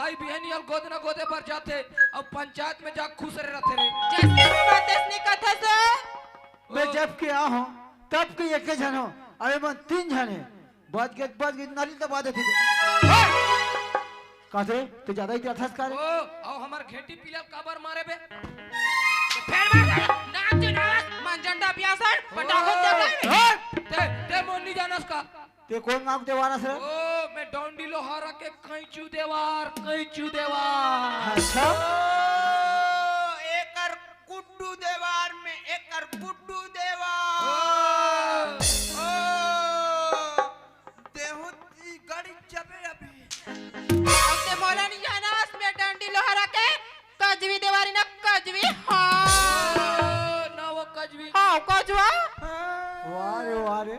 भाई बहनी और गोद न गोदे पर जाते अब पंचायत में जा खुश रहते रे जैसे बातें कथा से मैं जब के आ हूं तब के एक जन हो अरे मन 3 जन है बात के नाली दबा देते कादरे तू ज्यादा ही अथस कर ओ और हमार घेटी पिलल काबर मारे बे फेर मार नाम जो नाम मंजंडा पियासन पटाखो दे ते मोनी जानस का ते कौन नाम देवाना सर ओ मैं डोंडी लोहारा के कैचू देवार अच्छा एकर गुड्डू देवार में एकर गुड्डू देवार देहुती गड़ी जबे अभी अब ते मोला नहीं जानस में डंडी लोहारा के कजवी देवारी ना कजवी हां ना वो कजवी हां कजवा वारे